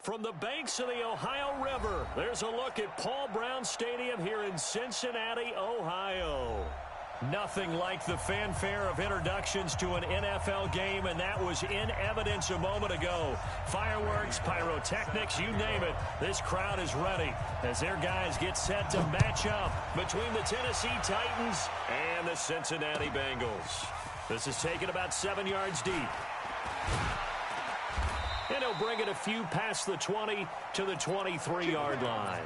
From the banks of the Ohio River, there's a look at Paul Brown Stadium here in Cincinnati, Ohio. Nothing like the fanfare of introductions to an NFL game, and that was in evidence a moment ago. Fireworks, pyrotechnics, you name it. This crowd is ready as their guys get set to match up between the Tennessee Titans and the Cincinnati Bengals. This is taken about 7 yards deep. And he'll bring it a few past the 20 to the 23-yard line.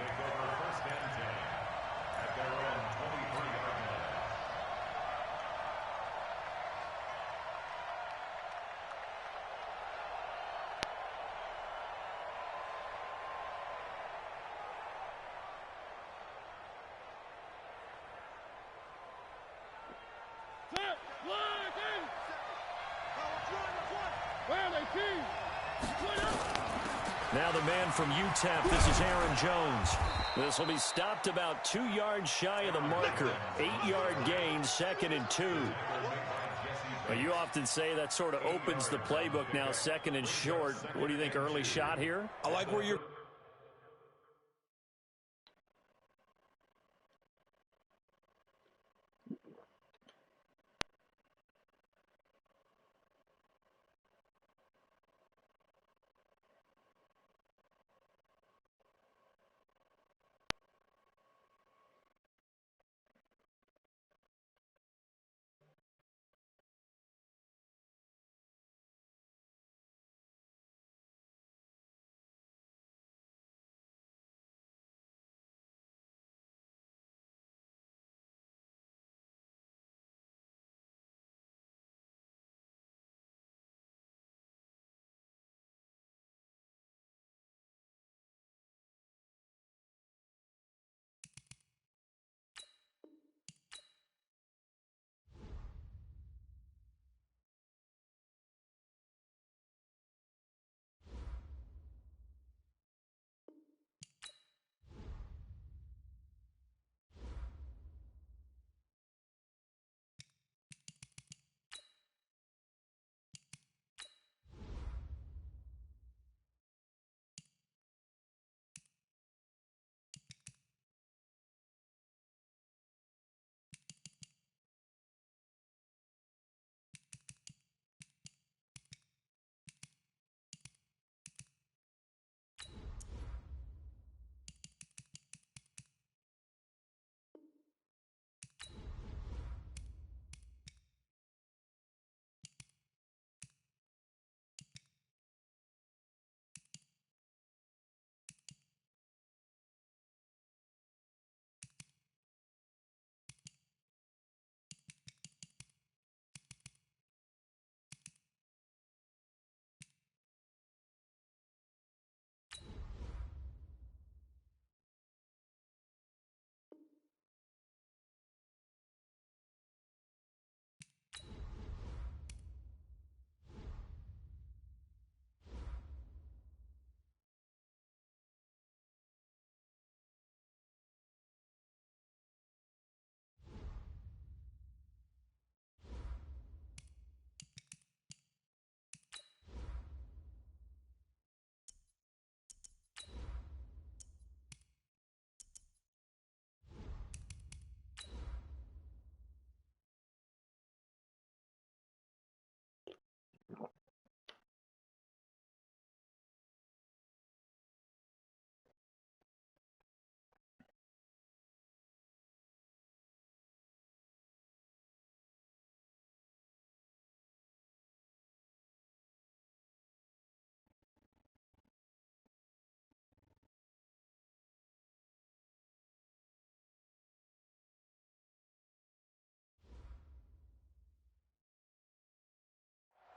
Now the man from UTEP, this is Aaron Jones. This will be stopped about 2 yards shy of the marker. 8-yard gain, 2nd and 2. Well, you often say that sort of opens the playbook now, 2nd and short. What do you think, early shot here? I like where you're...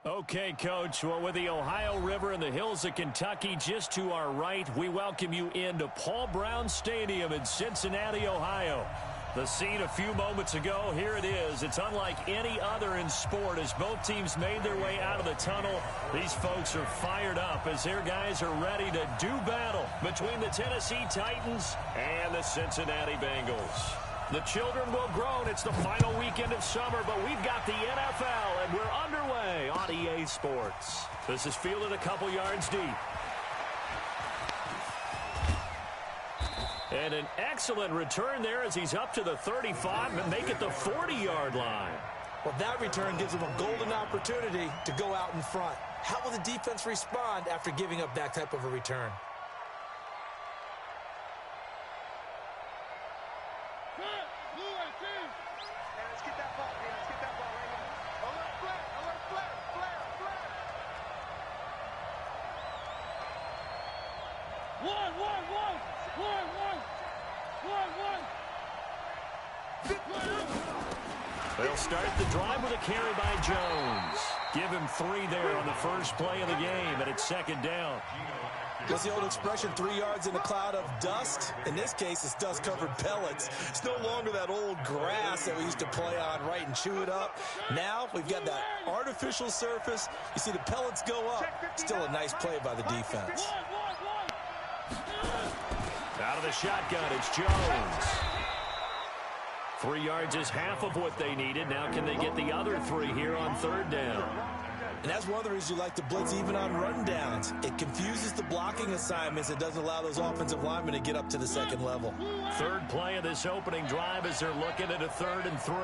Okay, Coach. Well, with the Ohio River and the hills of Kentucky just to our right, we welcome you into Paul Brown Stadium in Cincinnati, Ohio. The scene a few moments ago, here it is. It's unlike any other in sport as both teams made their way out of the tunnel. These folks are fired up as their guys are ready to do battle between the Tennessee Titans and the Cincinnati Bengals. The children will groan. It's the final weekend of summer, but we've got the NFL, and we're underway on EA Sports. This is fielded a couple yards deep. And an excellent return there as he's up to the 35 and make it the 40-yard line. Well, that return gives him a golden opportunity to go out in front. How will the defense respond after giving up that type of a return? They'll start the drive with a carry by Jones. Give him 3 there on the first play of the game, and it's second down. What's the old expression, 3 yards in a cloud of dust? In this case, it's dust-covered pellets. It's no longer that old grass that we used to play on, right, and chew it up. Now we've got that artificial surface. You see the pellets go up. Still a nice play by the defense. Out of the shotgun, it's Jones. 3 yards is half of what they needed. Now can they get the other 3 here on third down? And that's one of the reasons you like to blitz even on rundowns. It confuses the blocking assignments. It doesn't allow those offensive linemen to get up to the second level. Third play of this opening drive as they're looking at a 3rd and 3.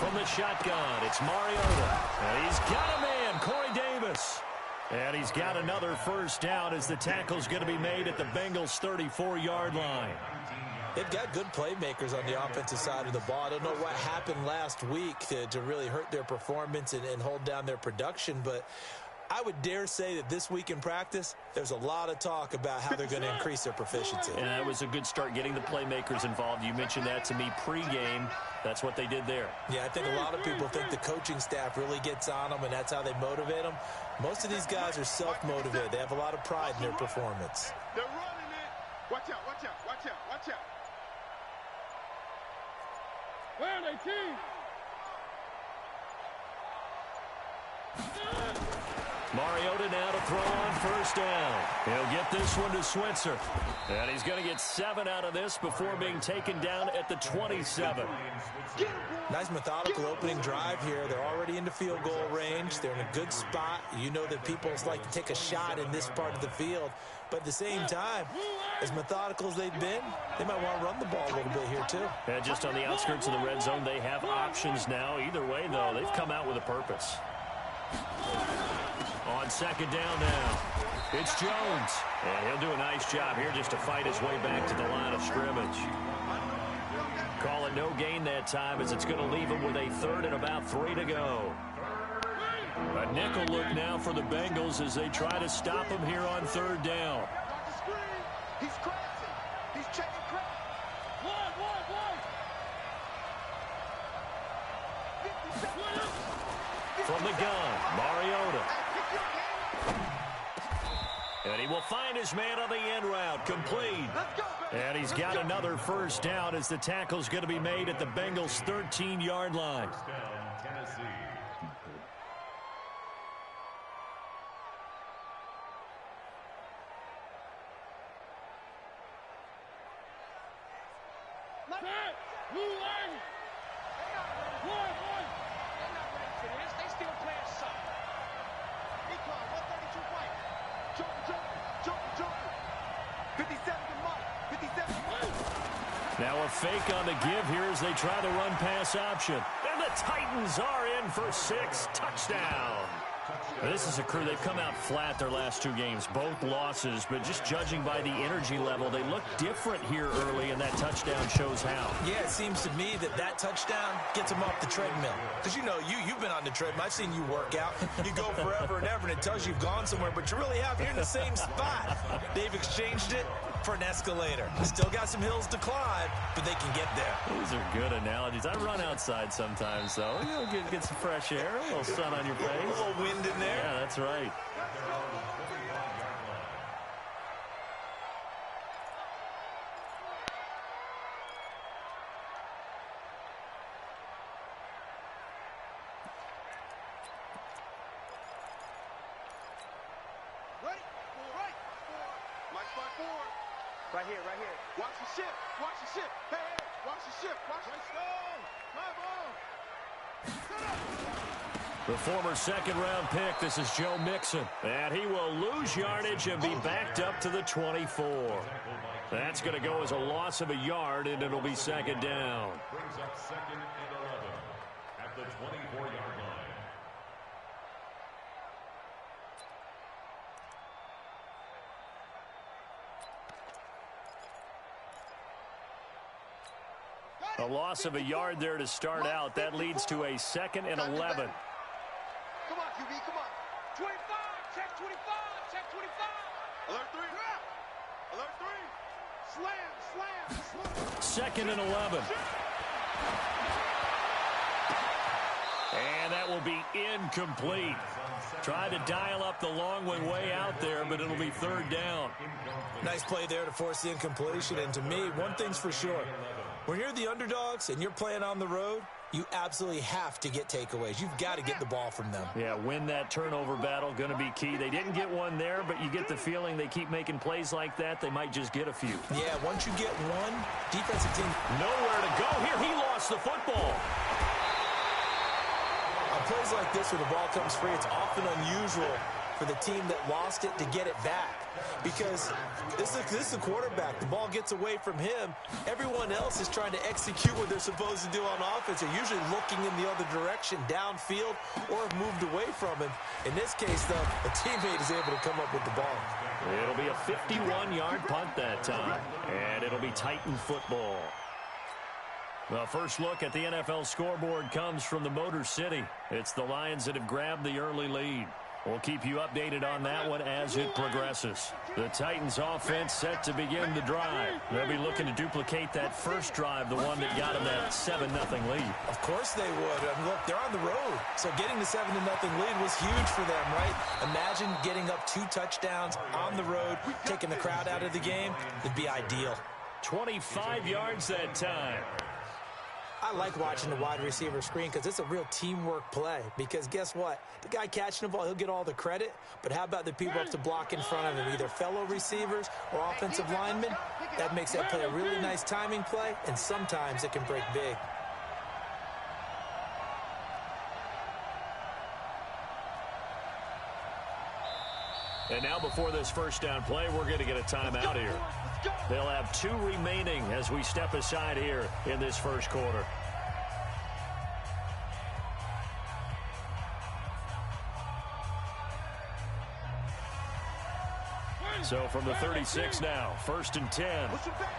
From the shotgun, it's Mariota. And he's got a man, Corey Davis. And he's got another first down as the tackle's going to be made at the Bengals' 34-yard line. They've got good playmakers on the offensive side of the ball. I don't know what happened last week to really hurt their performance and hold down their production, but I would dare say that this week in practice, there's a lot of talk about how they're going to increase their proficiency. And that was a good start getting the playmakers involved. You mentioned that to me pregame. That's what they did there. Yeah, I think a lot of people think the coaching staff really gets on them, and that's how they motivate them. Most of these guys are self-motivated. They have a lot of pride in their performance. They're running it. Watch out, watch out, watch out, watch out. Where are they, team? Mariota now to throw on first down. He'll get this one to Switzer. And he's going to get 7 out of this before being taken down at the 27. Nice methodical opening drive here. They're already into field goal range. They're in a good spot. You know that people like to take a shot in this part of the field. But at the same time, as methodical as they've been, they might want to run the ball a little bit here too. And just on the outskirts of the red zone, they have options now. Either way, though, they've come out with a purpose. On second down now, it's Jones. And he'll do a nice job here just to fight his way back to the line of scrimmage. Call it no gain that time as it's going to leave him with a 3rd and about 3 to go. A nickel look now for the Bengals as they try to stop him here on 3rd down. He's crazy. He's checking crazy. From the gun, Mariota. And he will find his man on the end route, complete. And he's got another first down as the tackle's going to be made at the Bengals' 13-yard line. Now a fake on the give here as they try the run-pass option. And the Titans are in for 6. Touchdown. This is a crew. They've come out flat their last 2 games, both losses, but just judging by the energy level, they look different here early, and that touchdown shows how. Yeah, it seems to me that touchdown gets them off the treadmill. Because, you know, you've been on the treadmill. I've seen you work out. You go forever and ever, and it tells you you've gone somewhere, but you really have. You're in the same spot. They've exchanged it for an escalator. Still got some hills to climb, but they can get there. These are good analogies. I run outside sometimes, though. You know, get some fresh air, a little sun on your face. A little wind in there. Yeah, that's right. Right here, right here. Watch the ship. Watch the ship. Hey, hey, watch the ship. Watch the stone. My ball. The former second-round pick, this is Joe Mixon. And he will lose yardage and be backed up to the 24. That's going to go as a loss of a yard, and it'll be second down. Brings up second and 11 at the 24-yard line. A loss of a yard there to start out. That leads to a second and 11. Come on, QB, come on. 25, check 25, check 25. Alert 3. Alert 3. Slam. Second and 11. And that will be incomplete. Tried to dial up the long one way out there, but it'll be third down. Nice play there to force the incompletion. And to me, one thing's for sure. When you're the underdogs and you're playing on the road, you absolutely have to get takeaways. You've got to get the ball from them. Yeah, win that turnover battle, going to be key. They didn't get one there, but you get the feeling they keep making plays like that, they might just get a few. Yeah, once you get one, defensive team. Nowhere to go here. He lost the football. On plays like this where the ball comes free, it's often unusual for the team that lost it to get it back. Because this is the quarterback. The ball gets away from him. Everyone else is trying to execute what they're supposed to do on offense. They're usually looking in the other direction, downfield, or have moved away from him. In this case, though, a teammate is able to come up with the ball. It'll be a 51-yard punt that time, and it'll be Titan football. The first look at the NFL scoreboard comes from the Motor City. It's the Lions that have grabbed the early lead. We'll keep you updated on that one as it progresses. The Titans offense set to begin the drive. They'll be looking to duplicate that first drive, the one that got them that 7-0 lead. Of course they would. I mean, look, they're on the road. So getting the 7-0 lead was huge for them, right? Imagine getting up 2 touchdowns on the road, taking the crowd out of the game. It'd be ideal. 25 yards that time. I like watching the wide receiver screen because it's a real teamwork play. Because guess what? The guy catching the ball, he'll get all the credit. But how about the people up to block in front of him, either fellow receivers or offensive linemen? That makes that play a really nice timing play, and sometimes it can break big. And now before this first down play, we're going to get a timeout here. They'll have 2 remaining as we step aside here in this first quarter. So from the 36 now, 1st and 10. Push him back.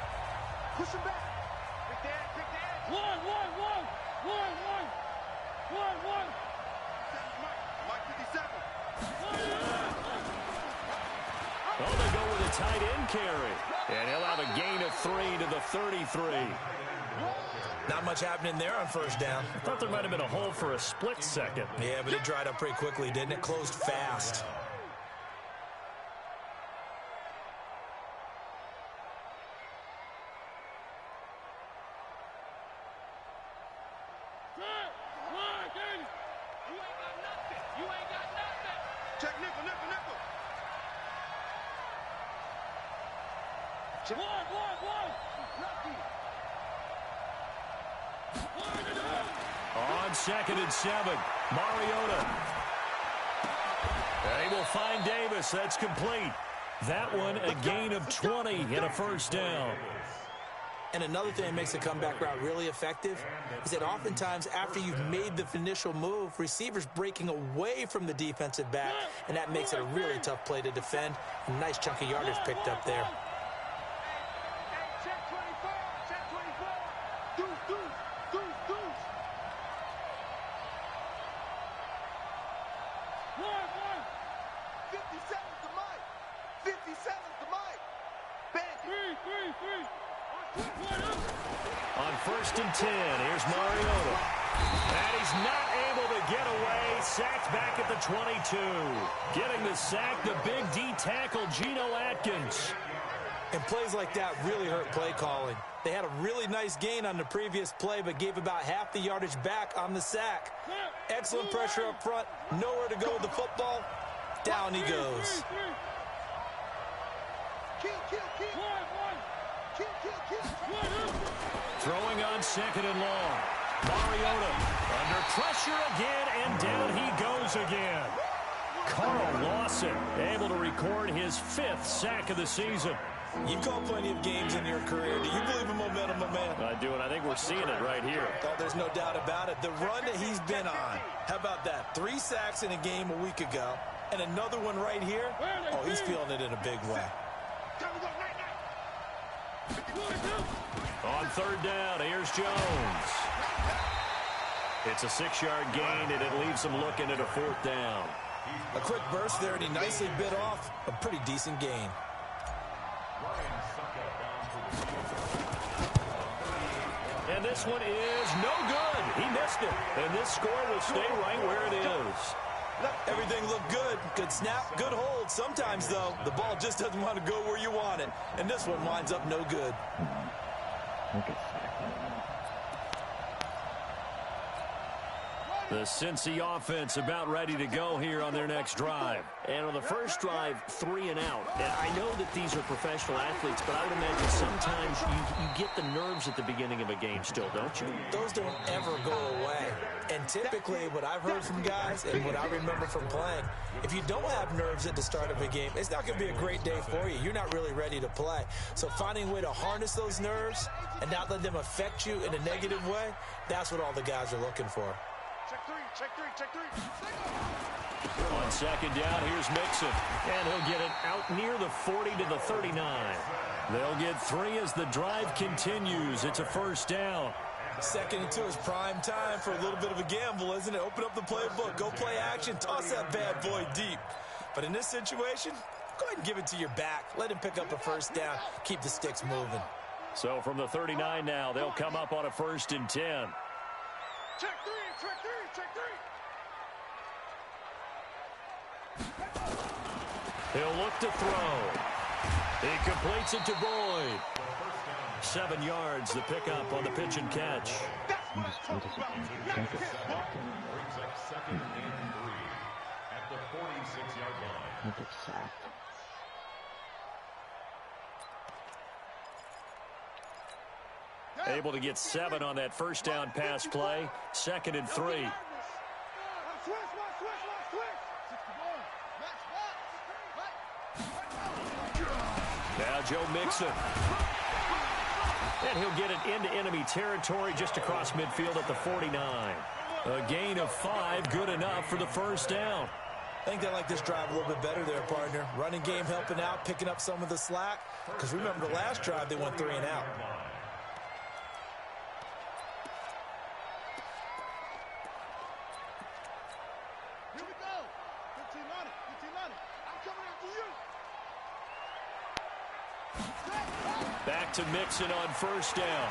Push him back. Pick the edge. Pick the edge. One. Mike 57. Oh, they go with a tight end carry. And he'll have a gain of 3 to the 33. Not much happening there on first down. I thought there might have been a hole for a split second. Yeah, but it dried up pretty quickly, didn't it? Closed fast. Check nickel. Check. One. On 2nd and 7, Mariota. They will find Davis. That's complete. That one a gain of 20 and a first down. And another thing that makes the comeback route really effective is that oftentimes after you've made the initial move, receivers breaking away from the defensive back, and that makes it a really tough play to defend. A nice chunk of yardage picked up there. Check 24. Check 24. Deuce. 57's the mic. 57's the mic. Bang. 3. On 1st and 10, here's Mariota. And he's not able to get away. Sacked back at the 22. Getting the sack, the big D tackle, Geno Atkins. And plays like that really hurt play calling. They had a really nice gain on the previous play, but gave about half the yardage back on the sack. Excellent pressure up front. Nowhere to go with the football. Down he goes. Kill. Throwing on 2nd and long. Mariota under pressure again, and down he goes again. Carl Lawson able to record his 5th sack of the season. You've called plenty of games in your career. Do you believe in momentum, my man? I do, and I think we're seeing it right here. Oh, there's no doubt about it. The run that he's been on, how about that? 3 sacks in a game a week ago, and another one right here. Oh, he's feeling it in a big way. On 3rd down, here's Jones. It's a 6-yard gain, and it leaves him looking at a 4th down. A quick burst there, and he nicely bit off a pretty decent gain. And this one is no good. He missed it. And this score will stay right where it is. Everything looked good. Good snap, good hold. Sometimes, though, the ball just doesn't want to go where you want it. And this one winds up no good. The Cincy offense about ready to go here on their next drive. And on the first drive, 3 and out. And I know that these are professional athletes, but I would imagine sometimes you get the nerves at the beginning of a game still, don't you? Those don't ever go away. And typically, what I've heard from guys and what I remember from playing, if you don't have nerves at the start of a game, it's not going to be a great day for you. You're not really ready to play. So finding a way to harness those nerves and not let them affect you in a negative way, that's what all the guys are looking for. Check three. On 2nd down, here's Mixon. And he'll get it out near the 40 to the 39. They'll get 3 as the drive continues. It's a 1st down. 2nd and 2 is prime time for a little bit of a gamble, isn't it? Open up the playbook, go play action, toss that bad boy deep. But in this situation, go ahead and give it to your back. Let him pick up a 1st down. Keep the sticks moving. So from the 39 now, they'll come up on a 1st and 10. Check three. He'll look to throw. He completes it to Boyd. 7 yards, the pickup on the pitch and catch. Brings up 2nd and 3 at the 46-yard line. Able to get 7 on that 1st down pass play. 2nd and 3. Now Joe Mixon. And he'll get it into enemy territory just across midfield at the 49. A gain of 5, good enough for the 1st down. I think they like this drive a little bit better there, partner. Running game helping out, picking up some of the slack. Because remember the last drive, they went 3 and out. Here we go. 15 on it. I'm coming after you. Back to Mixon on 1st down.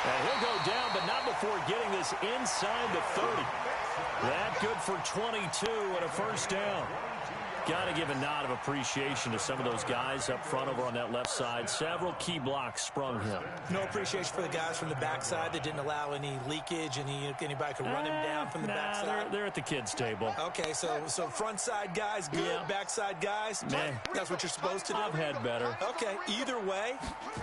And he'll go down, but not before getting this inside the 30. That good for 22 and a 1st down. Got to give a nod of appreciation to some of those guys up front over on that left side. Several key blocks sprung him. No appreciation for the guys from the backside that didn't allow any leakage, and anybody could run him down from the backside. They're at the kids' table. Okay, so front side guys good, Yeah. backside guys, Man. that's what you're supposed to do? I've had better. Okay, either way,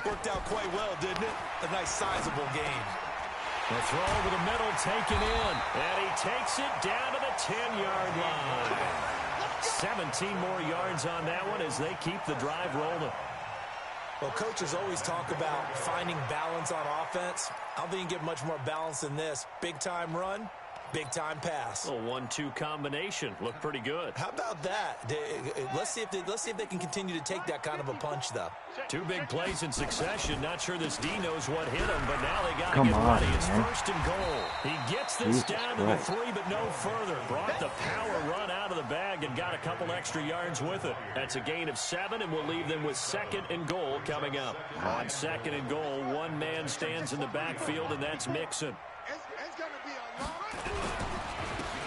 worked out quite well, didn't it? A nice sizable gain. The throw over the middle taken in, and he takes it down to the 10-yard line. 17 more yards on that one as they keep the drive rolling. Well, coaches always talk about finding balance on offense. I don't think you can get much more balance than this. Big-time run, big-time pass. A 1-2 combination. Looked pretty good. How about that? Let's see if they can continue to take that kind of a punch, though. 2 big plays in succession. Not sure this D knows what hit him, but now they got to Come get on, ready. It's man. 1st and goal. He gets this Jesus down to Christ. the 3, but no further. Brought the power run out of the bag and got a couple extra yards with it. That's a gain of 7, and we'll leave them with 2nd and goal coming up. On 2nd and goal, one man stands in the backfield, and that's Mixon. It's going to be a long.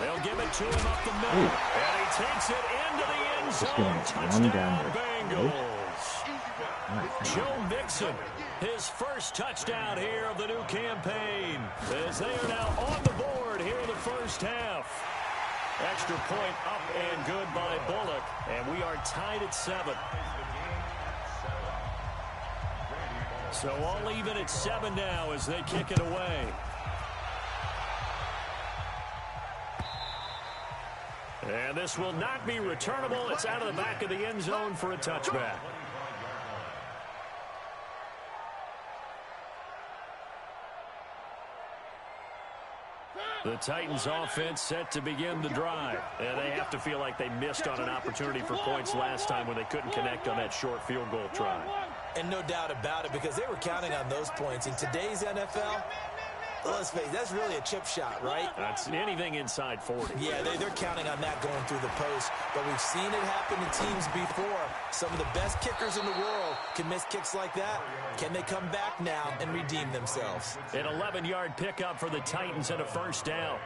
They'll give it to him up the middle. And he takes it into the end zone. Touchdown, Bengals. Joe Mixon, his first touchdown here of the new campaign, as they are now on the board here in the 1st half. Extra point up and good by Bullock, and we are tied at 7. So all even at 7 now as they kick it away. And this will not be returnable. It's out of the back of the end zone for a touchback. The Titans offense set to begin the drive. And they have to feel like they missed on an opportunity for points last time when they couldn't connect on that short field goal try. And no doubt about it, because they were counting on those points. In today's NFL, let's face it, that's really a chip shot, right? That's anything inside 40. Yeah, they're counting on that going through the post. But we've seen it happen to teams before. Some of the best kickers in the world can miss kicks like that. Can they come back now and redeem themselves? An 11-yard pickup for the Titans and a first down.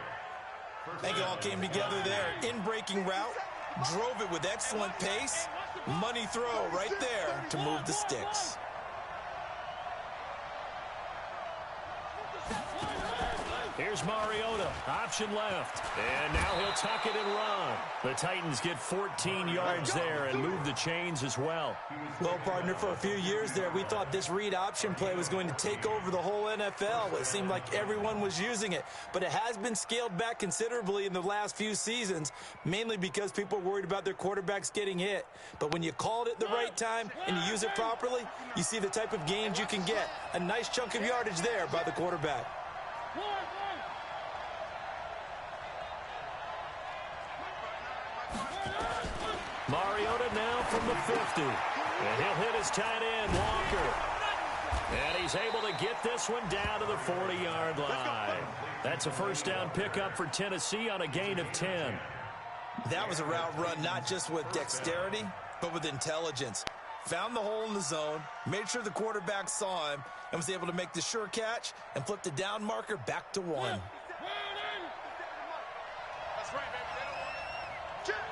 I think it all came together there. In-breaking route, drove it with excellent pace. Money throw right there to move the sticks. Here's Mariota, option left, and now he'll tuck it and run. The Titans get 14 yards there and move the chains as well. Well, partner, for a few years there, we thought this read option play was going to take over the whole NFL. It seemed like everyone was using it, but it has been scaled back considerably in the last few seasons, mainly because people are worried about their quarterbacks getting hit. But when you call it at the right time and you use it properly, you see the type of gains you can get. A nice chunk of yardage there by the quarterback. Mariota now from the 50. And he'll hit his tight end, Walker. And he's able to get this one down to the 40-yard line. That's a first down pickup for Tennessee on a gain of 10. That was a route run not just with dexterity, but with intelligence. Found the hole in the zone, made sure the quarterback saw him, and was able to make the sure catch and flip the down marker back to 1. That's right, baby. They don't want it. Check.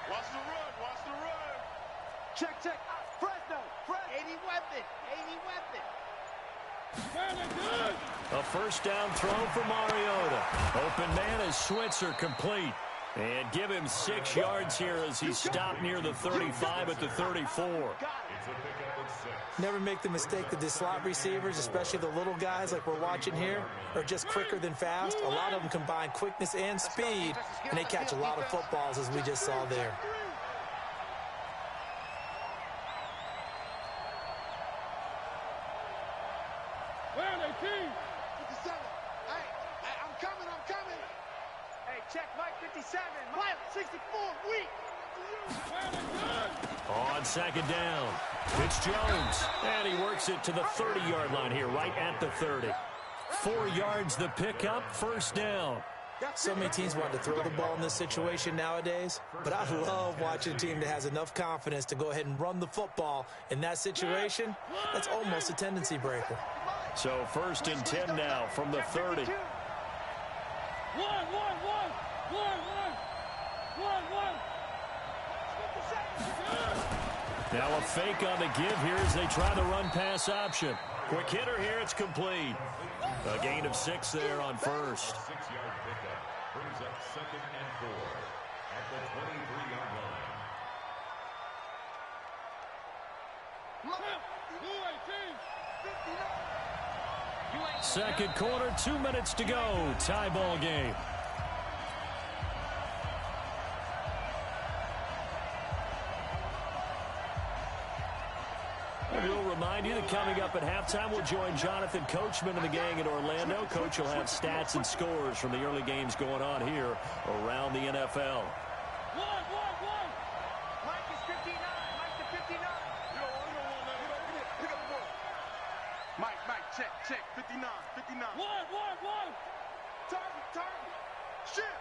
Watch the run. Check. Fresno. 80 weapon. A first down throw for Mariota. Open man is Switzer, complete. And give him 6 yards here as he stopped near the 35 at the 34. Never make the mistake that the slot receivers, especially the little guys like we're watching here, are just quicker than fast. A lot of them combine quickness and speed, and they catch a lot of footballs, as we just saw there. Check Mike 57. Mike 64. Weak. On second down, it's Jones. And he works it to the 30-yard line here, right at the 30. 4 yards the pickup, first down. So many teams want to throw the ball in this situation nowadays, but I love watching a team that has enough confidence to go ahead and run the football. In that situation, that's almost a tendency breaker. So first and 10 now from the 30. Now a fake on the give here as they try the run-pass option. Quick hitter here, it's complete. A gain of 6 there on first. 6-yard pickup brings up 2nd and 4 at the 23-yard line. Second quarter, 2 minutes to go. Tie ball game. We'll remind you that coming up at halftime, we'll join Jonathan Coachman and the gang in Orlando. Coach will have stats and scores from the early games going on here around the NFL. Mike is 59. Mike to 59. You don't want that. Pick up the ball. Mike, check. 59. Target. Shit.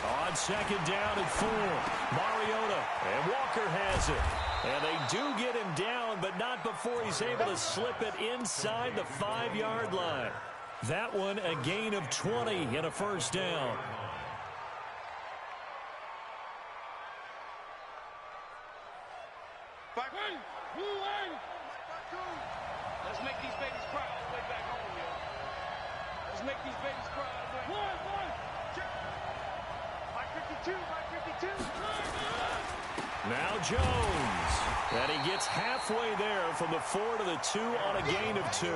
On second down at 4, Mariota, and Walker has it. And they do get him down, but not before he's able to slip it inside the 5-yard line. That one a gain of 20 and a first down. Let's make these babies cry all the way back home, yo. Let's make these babies cry all the way. Now Jones. And he gets halfway there from the 4 to the 2 on a gain of 2.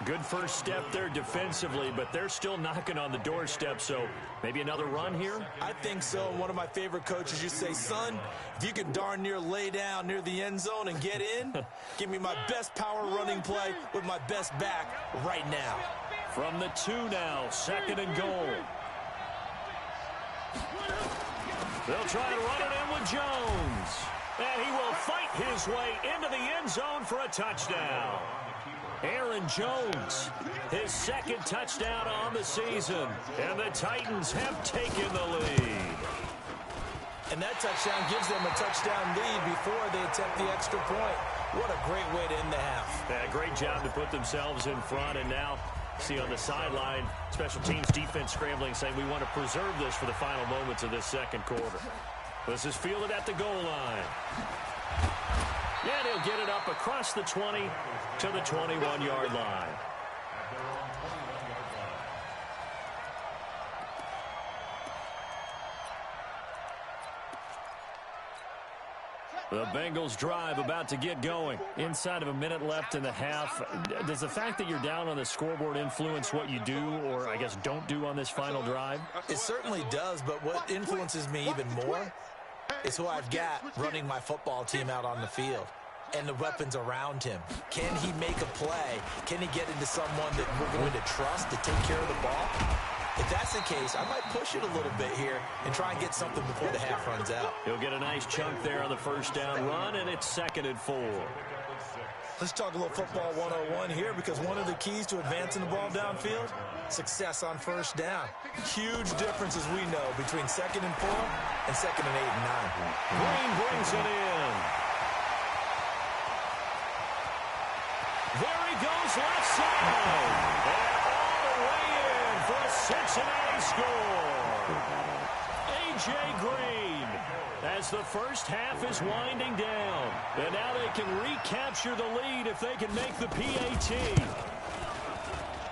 Good first step there defensively, but they're still knocking on the doorstep, so maybe another run here? I think so. One of my favorite coaches used to say, son, if you can darn near lay down near the end zone and get in, give me my best power running play with my best back right now. From the 2 now, 2nd and goal. They'll try to run it in with Jones. And he will fight his way into the end zone for a touchdown. Aaron Jones, his 2nd touchdown on the season. And the Titans have taken the lead. And that touchdown gives them a touchdown lead before they attempt the extra point. What a great way to end the half. Yeah, great job to put themselves in front. And now, see on the sideline, special teams defense scrambling, saying we want to preserve this for the final moments of this 2nd quarter. This is fielded at the goal line. And he'll get it up across the 20 to the 21-yard line. The Bengals drive about to get going. Inside of a minute left in the half. Does the fact that you're down on the scoreboard influence what you do, or I guess don't do on this final drive? It certainly does, but what influences me even more is who I've got running my football team out on the field and the weapons around him. Can he make a play? Can he get into someone that we're going to trust to take care of the ball? If that's the case, I might push it a little bit here and try and get something before the half runs out. He'll get a nice chunk there on the first down run, and it's 2nd and 4. Let's talk a little football 101 here, because one of the keys to advancing the ball downfield, success on first down. Huge difference, as we know, between 2nd and 4 and 2nd and 8 and 9. Green brings it in. There he goes, left side. And all the way in for a Cincinnati score. A.J. Green, as the first half is winding down. And now they can recapture the lead if they can make the PAT.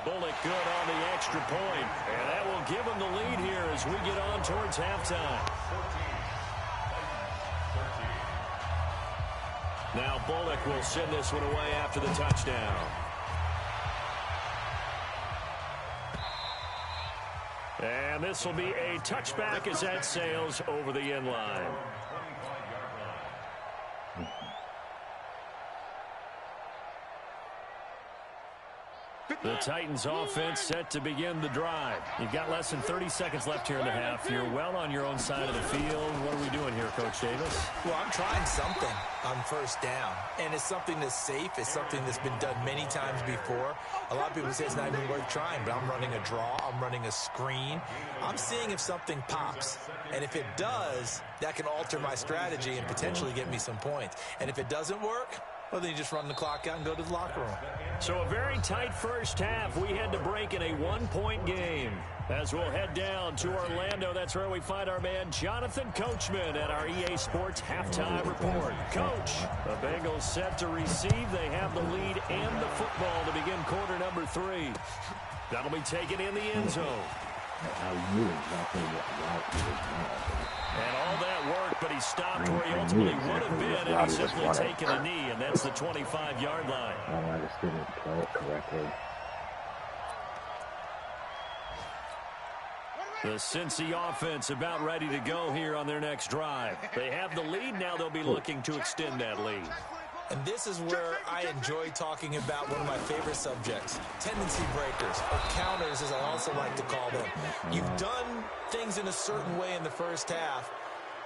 Bullock good on the extra point. And that will give them the lead here as we get on towards halftime. Now Bullock will send this one away after the touchdown. And this will be a touchback as that sails over the end line. The Titans offense set to begin the drive. You've got less than 30 seconds left here in the half. You're well on your own side of the field. What are we doing here, Coach Davis? Well, I'm trying something on first down, and it's something that's safe. It's something that's been done many times before. A lot of people say it's not even worth trying, but I'm running a draw. I'm running a screen. I'm seeing if something pops, and if it does, that can alter my strategy and potentially get me some points. And if it doesn't work, well, then you just run the clock out and go to the locker room. So a very tight first half. We had to break in a one-point game. As we'll head down to Orlando, that's where we find our man Jonathan Coachman at our EA Sports Halftime Report. Coach, the Bengals set to receive. They have the lead and the football to begin quarter number 3. That'll be taken in the end zone. And all that work, but he stopped where he ultimately would have been, and he's simply taken a knee, and that's the 25-yard line. I just didn't play it correctly. The Cincy offense about ready to go here on their next drive. They have the lead. Now they'll be looking to extend that lead. And this is where I enjoy talking about one of my favorite subjects, tendency breakers, or counters as I also like to call them. You've done things in a certain way in the first half,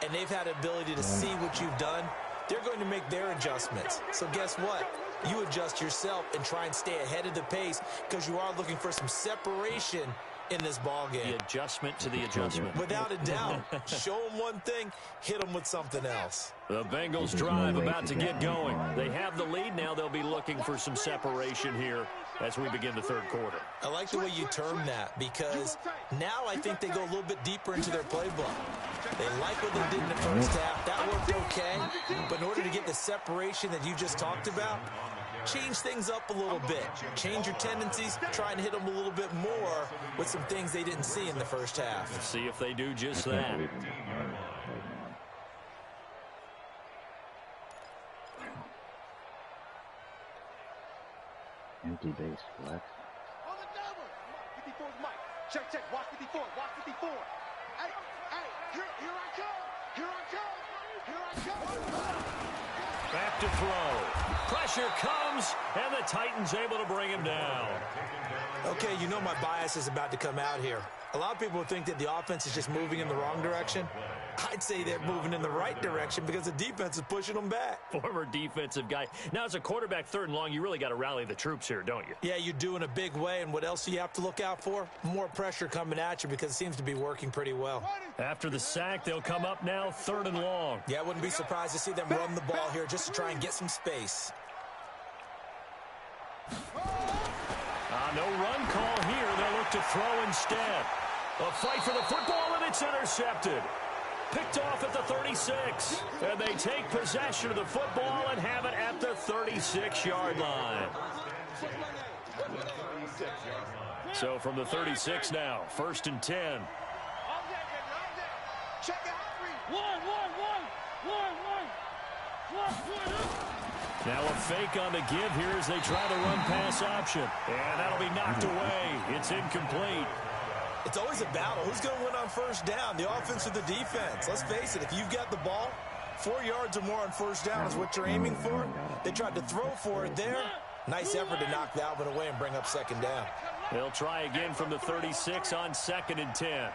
and they've had the ability to see what you've done. They're going to make their adjustments. So guess what? You adjust yourself and try and stay ahead of the pace, because you are looking for some separation in this ball game. The adjustment to the adjustment. Without a doubt. Show them one thing, hit them with something else. The Bengals drive about to get going. They have the lead. Now they'll be looking for some separation here as we begin the third quarter. I like the way you term that, because now I think they go a little bit deeper into their playbook. They like what they did in the first half. That worked okay. But in order to get the separation that you just talked about, change things up a little bit. Change your tendencies, try and hit them a little bit more with some things they didn't see in the first half. Let's see if they do just that. Empty base flex. On the double. 54's Mike. Check, check. Watch 54. Watch 54. Hey, here I come. Here I come. Here I come. Back to throw. Pressure comes, and the Titans able to bring him down. Okay, you know my bias is about to come out here. A lot of people think that the offense is just moving in the wrong direction. I'd say they're moving in the right direction because the defense is pushing them back. Former defensive guy. Now, as a quarterback, 3rd and long, you really got to rally the troops here, don't you? Yeah, you do in a big way, and what else do you have to look out for? More pressure coming at you because it seems to be working pretty well. After the sack, they'll come up now 3rd and long. Yeah, I wouldn't be surprised to see them run the ball here just to try and get some space. No run call here. They'll look to throw instead. A fight for the football, and it's intercepted. Picked off at the 36. And they take possession of the football and have it at the 36-yard line. So from the 36 now, 1st and 10. Check out. Now a fake on the give here as they try to run pass option. And that'll be knocked away. It's incomplete. It's always a battle. Who's going to win on 1st down, the offense or the defense? Let's face it, if you've got the ball, 4 yards or more on 1st down is what you're aiming for. They tried to throw for it there. Nice effort to knock that one away and bring up 2nd down. They'll try again from the 36 on 2nd and 10.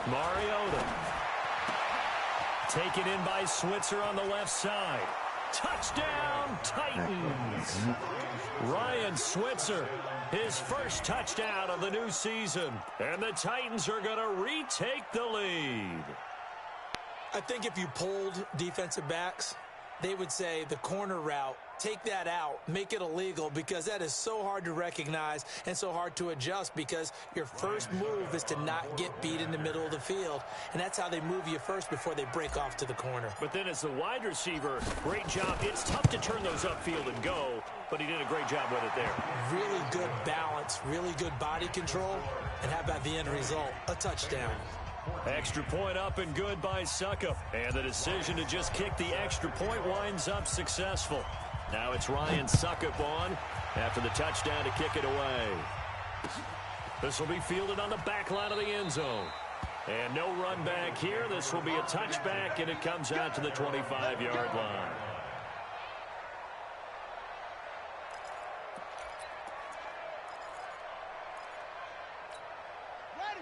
Mariota. Taken in by Switzer on the left side. Touchdown, Titans. Ryan Switzer, his first touchdown of the new season. And the Titans are going to retake the lead. I think if you polled defensive backs, they would say the corner route, take that out, make it illegal, because that is so hard to recognize and so hard to adjust because your first move is to not get beat in the middle of the field, and that's how they move you first before they break off to the corner. But then as the wide receiver, great job. It's tough to turn those upfield and go, but he did a great job with it there. Really good balance, really good body control, and how about the end result? A touchdown. Extra point up and good by Suckup. And the decision to just kick the extra point winds up successful. Now it's Ryan Suckup on after the touchdown to kick it away. This will be fielded on the back line of the end zone. And no run back here. This will be a touchback, and it comes out to the 25-yard line.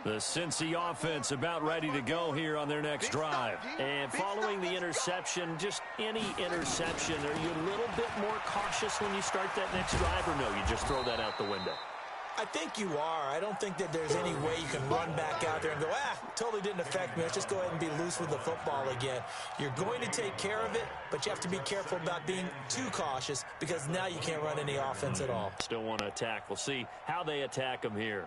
The Cincy offense about ready to go here on their next drive. And following the interception, just any interception, are you a little bit more cautious when you start that next drive, or no, you just throw that out the window? I think you are. I don't think that there's any way you can run back out there and go, totally didn't affect me. Let's just go ahead and be loose with the football again. You're going to take care of it, but you have to be careful about being too cautious because now you can't run any offense at all. Still want to attack. We'll see how they attack them here.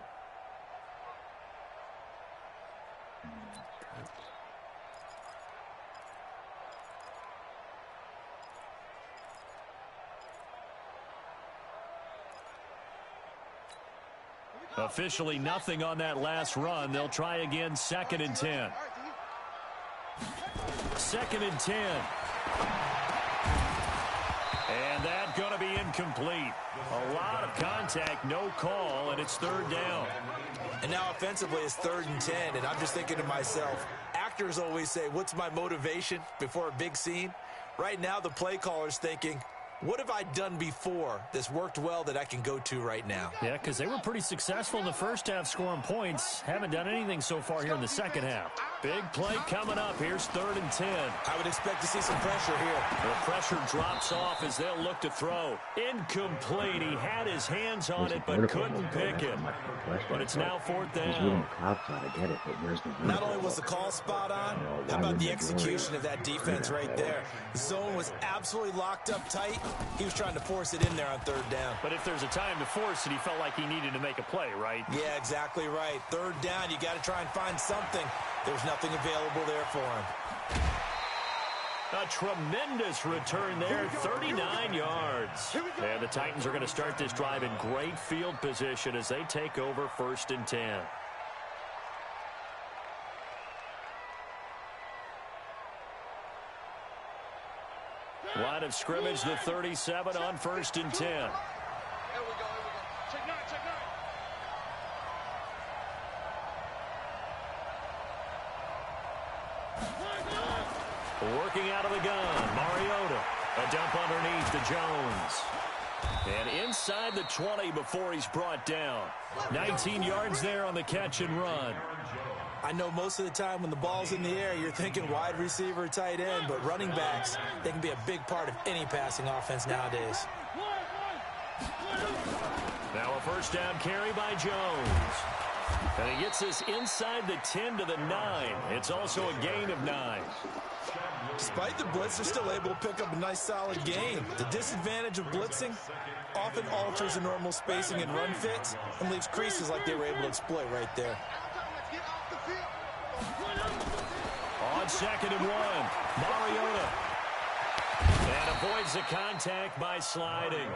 Officially nothing on that last run. They'll try again, 2nd and 10. 2nd and 10. And that's going to be incomplete. A lot of contact, no call, and it's 3rd down. And now offensively it's 3rd and 10, and I'm just thinking to myself, actors always say, what's my motivation before a big scene? Right now the play caller's thinking, what have I done before that's worked well that I can go to right now? Yeah, because they were pretty successful in the first half scoring points. Haven't done anything so far here in the second half. Big play coming up. Here's 3rd and 10. I would expect to see some pressure here. The pressure drops off as they'll look to throw. Incomplete. He had his hands on it but couldn't pick it. But it's now 4th down. Not only was the call spot on, how about the execution of that defense right there? The zone was absolutely locked up tight, He was trying to force it in there on third down. But if there's a time to force it, he felt like he needed to make a play, right? Yeah, exactly right. Third down, you got to try and find something. There's nothing available there for him. A tremendous return there, 39 yards. And the Titans are going to start this drive in great field position as they take over 1st and 10. Line of scrimmage, the 37 on 1st and 10. Here we go, here we go. Check 9, check 9. Working out of the gun, Mariota. A dump underneath to Jones. And inside the 20 before he's brought down. 19 yards there on the catch and run. I know most of the time when the ball's in the air, you're thinking wide receiver, tight end, but running backs, they can be a big part of any passing offense nowadays. Now a 1st down carry by Jones. And he gets this inside the 10 to the 9. It's also a gain of 9. Despite the blitz, they're still able to pick up a nice, solid gain. The disadvantage of blitzing often alters the normal spacing and run fits and leaves creases like they were able to exploit right there. On 2nd and 1, Mariota. And avoids the contact by sliding.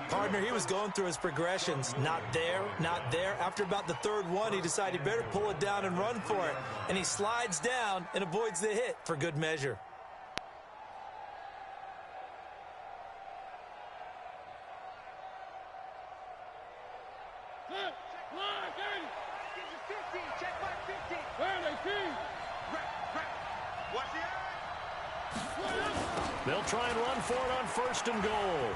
Partner, he was going through his progressions. Not there, not there. After about the 3rd one, he decided he better pull it down and run for it. And he slides down and avoids the hit for good measure. They'll try and run for it on 1st and goal.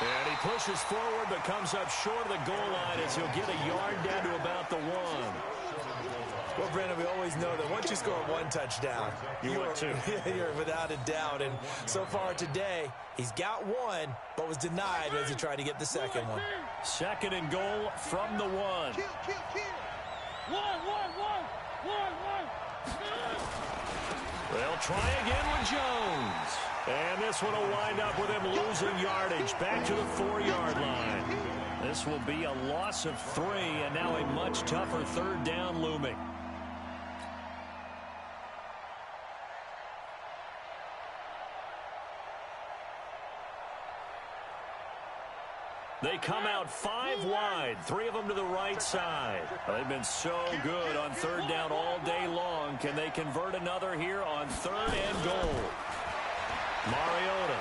And he pushes forward but comes up short of the goal line as he'll get a yard down to about the 1. Well, Brandon, we always know that once you score 1 touchdown, you're without a doubt. And so far today, he's got 1, but was denied as he tried to get the 2nd one. 2nd and goal from the 1. Kill. 1. They'll try again with Jones. And this one will wind up with him losing yardage back to the 4-yard line. This will be a loss of 3, and now a much tougher 3rd down looming. They come out 5 wide, 3 of them to the right side. They've been so good on 3rd down all day long. Can they convert another here on 3rd and goal? Mariota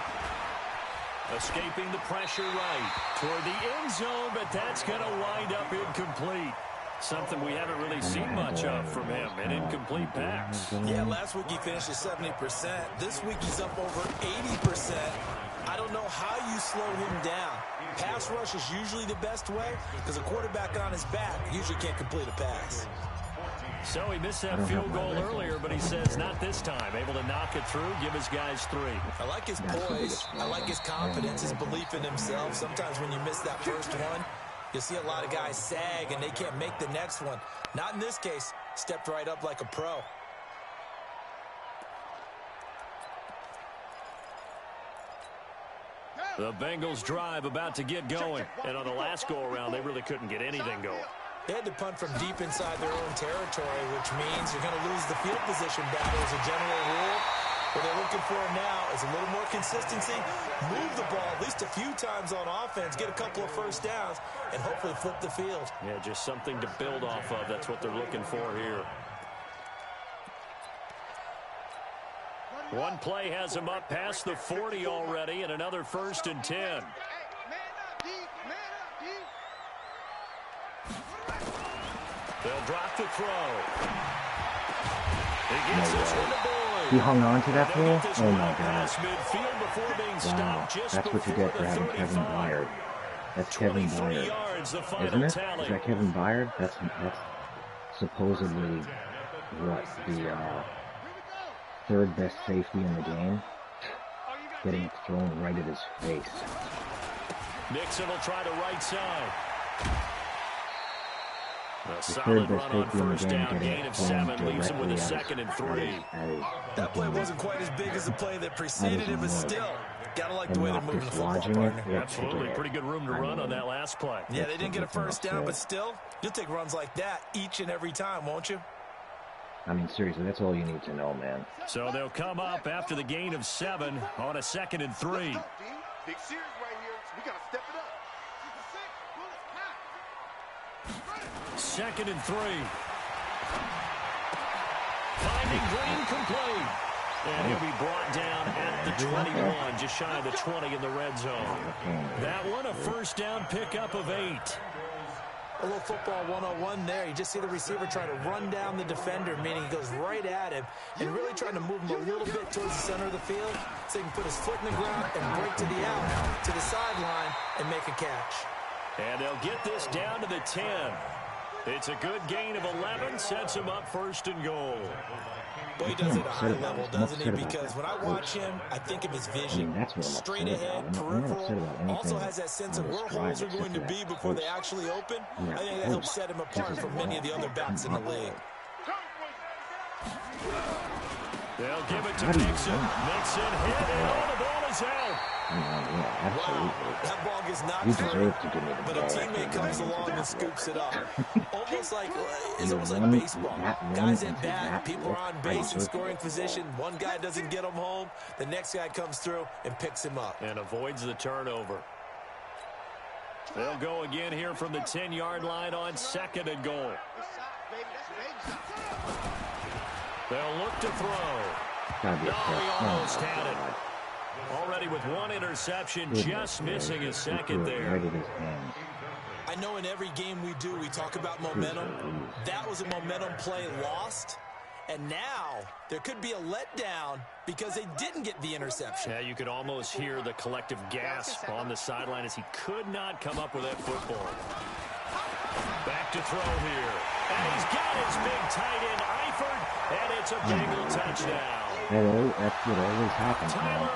escaping the pressure right toward the end zone, but that's going to wind up incomplete. Something we haven't really seen much of from him, an incomplete pass. Yeah, last week he finished at 70%. This week he's up over 80%. I don't know how you slow him down. Pass rush is usually the best way because a quarterback on his back usually can't complete a pass. So he missed that field goal earlier, but he says not this time. Able to knock it through, give his guys 3. I like his poise. I like his confidence, his belief in himself. Sometimes when you miss that first one, you'll see a lot of guys sag and they can't make the next one. Not in this case. Stepped right up like a pro. The Bengals drive about to get going. And on the last go-around, they really couldn't get anything going. They had to punt from deep inside their own territory, which means you're going to lose the field position battle as a general rule. What they're looking for now is a little more consistency, move the ball at least a few times on offense, get a couple of 1st downs, and hopefully flip the field. Yeah, just something to build off of. That's what they're looking for here. One play has him up past the 40 already, and another 1st and 10. They'll drop the throw. He gets this one to Boyd. He hung on to that throw? Oh my God. Wow, that's what you get for having Kevin Byard. That's Kevin Byard. Isn't it? Is that Kevin Byard? That's supposedly what the 3rd best safety in the game. Getting it thrown right at his face. Nixon will try the right side. A The solid 3rd run best on safety in the 1st game down, getting gain it of thrown 7, leaves him with a directly 2nd and 3. That play wasn't quite as big as the play that preceded it, but still, Gotta like the way they're moving the football, partner. Absolutely. Pretty good room to run on that last play. Yeah, they didn't get a first down, but still, you'll take runs like that each and every time, won't you? I mean, seriously, that's all you need to know, man. So they'll come up after the gain of 7 on a 2nd and 3. Big series right here. We got to step it up. 2nd and 3. Finding Green complete. And he'll be brought down at the 21, just shy of the 20 in the red zone. That one, a first down pickup of 8. A little football 101 there. You just see the receiver try to run down the defender, meaning he goes right at him and really trying to move him a little bit towards the center of the field so he can put his foot in the ground and break to the out, to the sideline, and make a catch. And they'll get this down to the 10. It's a good gain of 11, sets him up 1st and goal. Well, he does it at a high level, doesn't he? Because when I watch him, I think of his vision. Straight ahead, peripheral. Also has that sense of where holes are going to be before they actually open. I think that helps set him apart from many of the other backs in the league. They'll give it to Mixon. Mixon hit, and all the ball is out. Yeah, absolutely. Wow, that ball gets knocked free, but a teammate comes along and scoops it up. Almost like, it's almost like baseball. Guys at bat, people are on base in scoring position. One guy doesn't get him home. The next guy comes through and picks him up. And avoids the turnover. They'll go again here from the 10-yard line on 2nd and goal. They'll look to throw. No, he almost had it. Already with one interception, just missing his 2nd there. I know in every game we do, we talk about momentum. That was a momentum play lost. And now there could be a letdown because they didn't get the interception. Yeah, you could almost hear the collective gasp on the sideline as he could not come up with that football. Back to throw here. And he's got his big tight end, Eifert, and it's a Bengal touchdown. Hello, that's what always happens, man.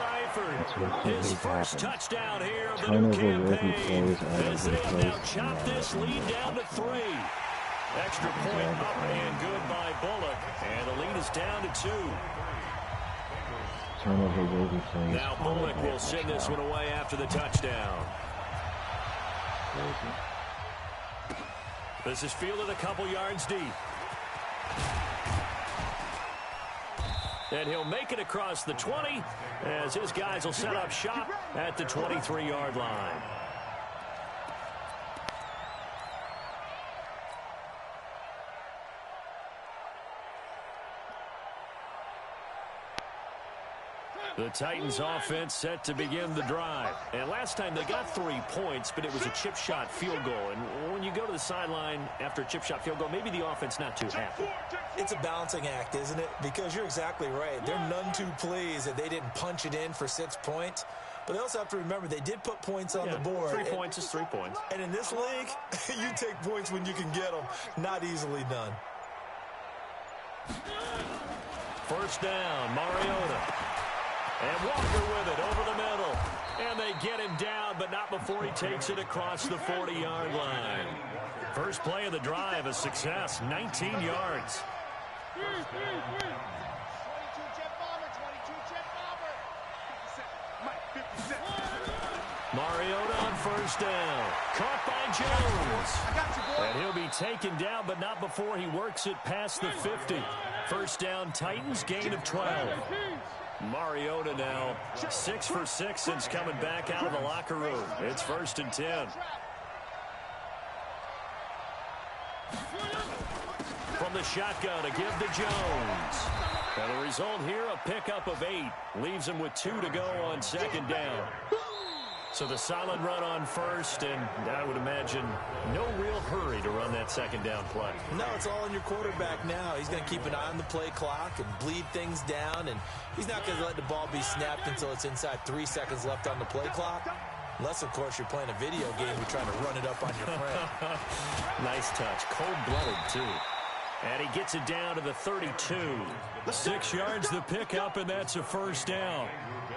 His first touchdown here of the new campaign as they have now chopped this lead down to 3. Extra point up and good by Bullock, and the lead is down to 2. Now Bullock will send this one away after the touchdown. This is fielded a couple yards deep. And he'll make it across the 20 as his guys will set up shop at the 23-yard line. The Titans offense set to begin the drive. And last time they got 3 points, but it was a chip shot field goal. And when you go to the sideline after a chip shot field goal, maybe the offense not too happy. It's a balancing act, isn't it? Because you're exactly right. They're none too pleased that they didn't punch it in for 6 points. But they also have to remember they did put points on the board. 3 points is 3 points. And in this league, you take points when you can get them. Not easily done. First down, Mariota. And Walker with it over the middle. And they get him down, but not before he takes it across the 40-yard line. First play of the drive, a success, 19 yards. 22 jet bomber, 22 jet bomber. 50 cent. Mariota on first down. Caught by Jones. And he'll be taken down, but not before he works it past the 50. First down, Titans, gain of 12. Mariota now 6 for 6 since coming back out of the locker room. It's 1st and 10. From the shotgun to give to Jones. And the result here, a pickup of 8. Leaves him with 2 to go on 2nd down. So the solid run on first, and I would imagine no real hurry to run that 2nd down play. No, it's all on your quarterback now. He's going to keep an eye on the play clock and bleed things down, and he's not going to let the ball be snapped until it's inside 3 seconds left on the play clock. Unless, of course, you're playing a video game, you're trying to run it up on your friend. Nice touch. Cold-blooded, too. And he gets it down to the 32. 6 yards the pickup, and that's a first down.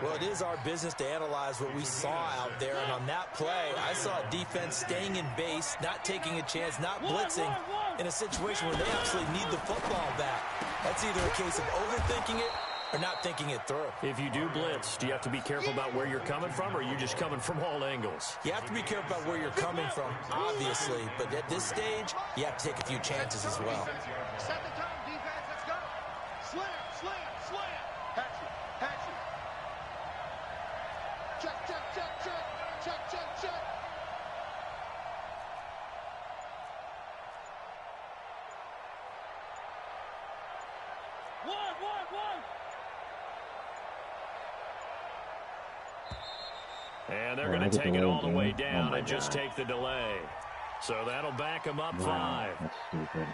Well, it is our business to analyze what we saw out there, and on that play, I saw a defense staying in base, not taking a chance, not blitzing, in a situation where they actually need the football back. That's either a case of overthinking it are not thinking it through. If you do blitz, do you have to be careful about where you're coming from, or are you just coming from all angles? You have to be careful about where you're coming from, obviously. But at this stage, you have to take a few chances as well. Set the tone, defense. Let's go. Slam, slam, slam. Hatchet, hatchet. Check, check, check, check. Check, check, check. One. And they're going to take it all the way down and just take the delay. So that'll back them up 5. That's stupid.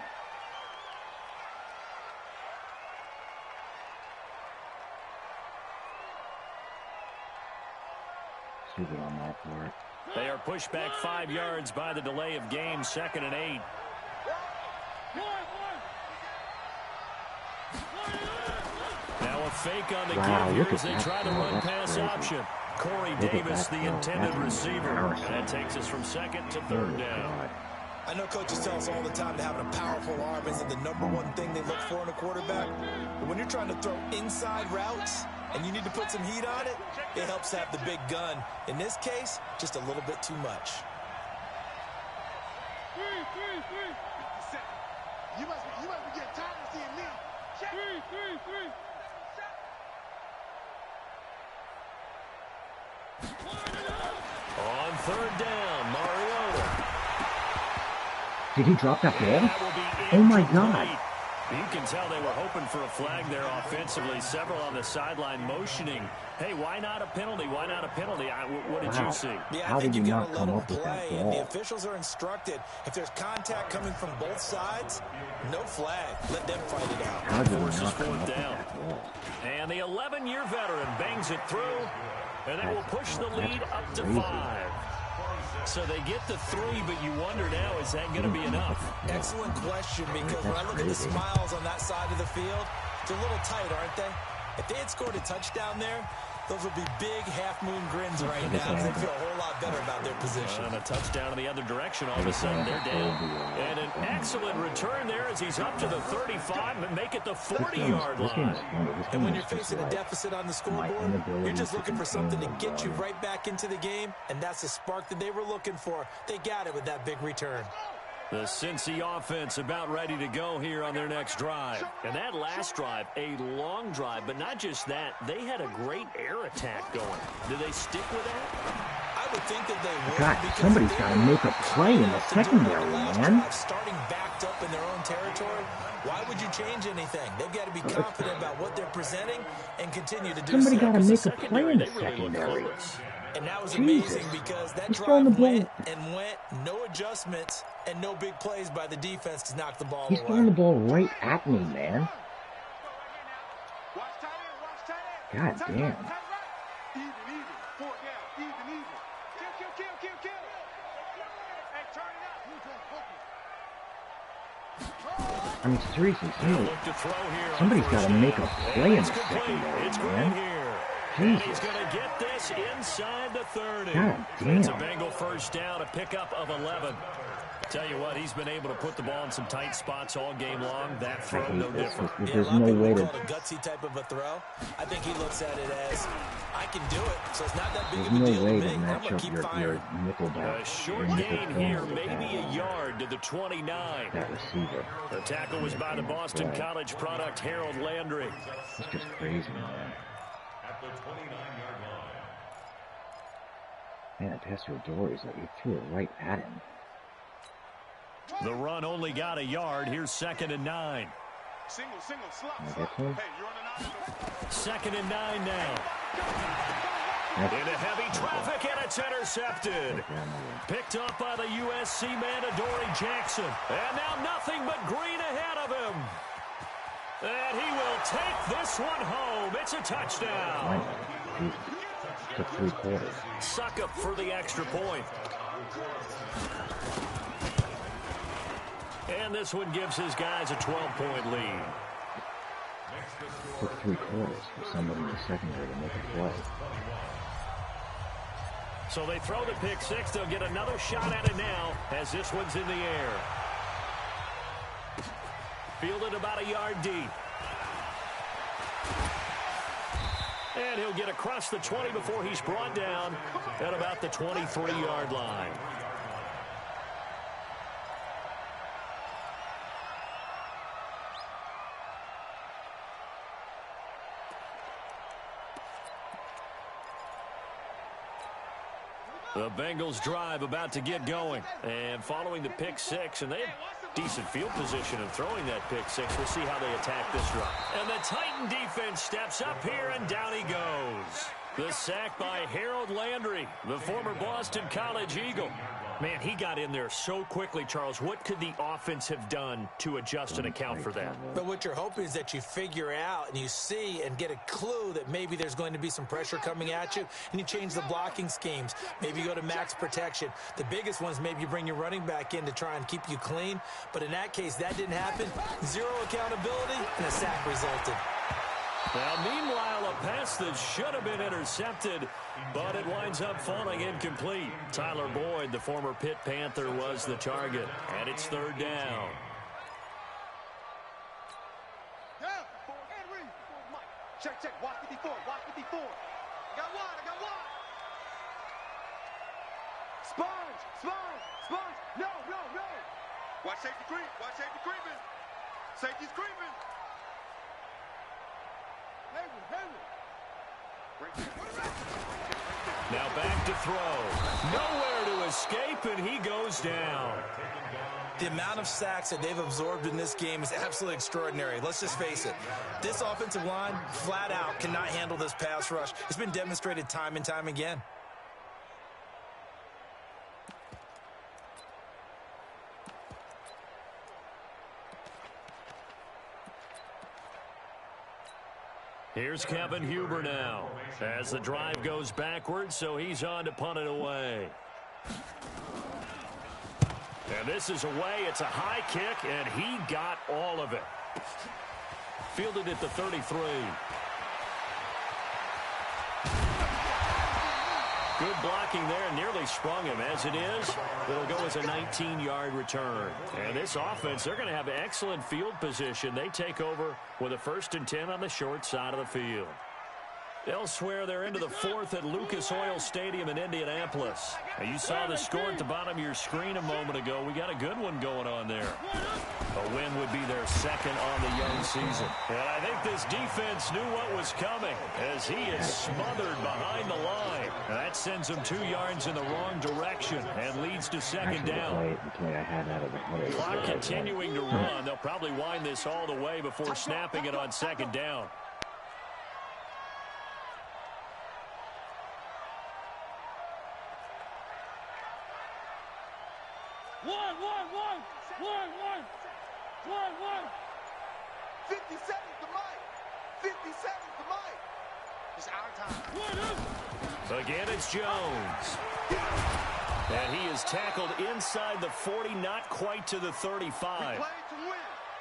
Stupid on my part. They are pushed back 5 yards by the delay of game, 2nd and 8. Now a fake on the give here as they try the run-pass option. Corey Davis, the intended receiver. That takes us from 2nd to 3rd down. I know coaches tell us all the time that having a powerful arm isn't the #1 thing they look for in a quarterback. But when you're trying to throw inside routes and you need to put some heat on it, it helps to have the big gun. In this case, just a little bit too much. You must be getting tired of seeing me. Three. On 3rd down, Mariota. Did he drop that ball? Oh my God. You can tell they were hoping for a flag there offensively. Several on the sideline motioning. Hey, why not a penalty? Why not a penalty? What did you see? Yeah, I think you got to let them play. And the officials are instructed, if there's contact coming from both sides, no flag. Let them fight it out. Forces 4th down. And the 11-year veteran bangs it through, and that will push the lead up to 5. So they get the 3, but you wonder now, is that going to be enough? Excellent question, because when I look at the smiles on that side of the field, it's a little tight, aren't they? If they had scored a touchdown there, those would be big half-moon grins right now. They feel a whole lot better about their position. And a touchdown in the other direction, all of a sudden they're down. And an excellent return there as he's up to the 35 and make it the 40-yard line. And when you're facing a deficit on the scoreboard, you're just looking for something to get you right back into the game, and that's the spark that they were looking for. They got it with that big return. The Cincy offense about ready to go here on their next drive. And that last drive, a long drive, but not just that. They had a great air attack going. Did they stick with that? I would think that they would. God, somebody's got to make a play in the secondary, man. Starting backed up in their own territory, why would you change anything? They've got to be confident about what they're presenting and continue to do so. Somebody got to make a play in the secondary. And that was amazing because that drive went and went, no adjustments, and no big plays by the defense to knock the ball away. He's throwing the ball right at me, man. God damn. Even. 4 down. Even. Kill. Hey, turn it up. I mean, seriously, somebody's got to make a play in the secondary, man. And he's going to get this inside the 30. God damn. It's a Bengal first down, a pickup of 11. Tell you what, he's been able to put the ball in some tight spots all game long. That throw, no different. There's no way to... A gutsy type of a throw. I think he looks at it as, I can do it, so it's not that big of a deal to me. I'm going to keep firing. A short gain here, maybe a yard to the 29. That receiver. The tackle was by the Boston College product, Harold Landry. It's just crazy, man. At the 29-yard line. Man, Pastor Dory, he threw it right at him. The run only got a yard. Here's 2nd and 9. Single, slot. Hey, you're on the 2nd and 9 now. Into heavy traffic, and it's intercepted. Picked up by the USC man, Adoree Jackson. And now nothing but green ahead of him. And he will take this one home. It's a touchdown. Took 3 quarters. Suckup for the extra point. And this one gives his guys a 12-point lead. Took 3 quarters for somebody in the secondary to make a play. So they throw the pick 6. They'll get another shot at it now as this one's in the air. Fielded about a yard deep. And he'll get across the 20 before he's brought down at about the 23-yard line. The Bengals drive about to get going. And following the pick six, and they have decent field position of throwing that pick six. We'll see how they attack this drive. And the Titan defense steps up here, and down he goes. The sack by Harold Landry, the former Boston College Eagle. Man, he got in there so quickly, Charles. What could the offense have done to adjust and account for that? But what you're hoping is that you figure out and you see and get a clue that maybe there's going to be some pressure coming at you, and you change the blocking schemes. Maybe you go to max protection. The biggest one is maybe you bring your running back in to try and keep you clean. But in that case, that didn't happen. Zero accountability, and a sack resulted. Well, meanwhile, a pass that should have been intercepted, but it winds up falling incomplete. Tyler Boyd, the former Pitt Panther, was the target, and it's third down. Check, check, watch 54, watch 54. I got one. Sponge. No. Watch safety creeping. Safety's creeping. Now back to throw. Nowhere to escape, and he goes down. The amount of sacks that they've absorbed in this game is absolutely extraordinary. Let's just face it. This offensive line, flat out, cannot handle this pass rush. It's been demonstrated time and time again. Here's Kevin Huber now as the drive goes backwards, so he's on to punt it away. And this is away. It's a high kick, and he got all of it. Fielded at the 33. Good blocking there, nearly sprung him. As it is, it'll go as a 19-yard return. And this offense, they're going to have excellent field position. They take over with a 1st and 10 on the short side of the field. Elsewhere, they're into the 4th at Lucas Oil Stadium in Indianapolis. Now, you saw the score at the bottom of your screen a moment ago. We got a good one going on there. A win would be their 2nd on the young season. And I think this defense knew what was coming as he is smothered behind the line. And that sends him 2 yards in the wrong direction and leads to 2nd down. Clock continuing to run. They'll probably wind this all the way before snapping it on 2nd down. One. 50 seconds to Mike. It's our time. Again, it's Jones. And he is tackled inside the 40, not quite to the 35.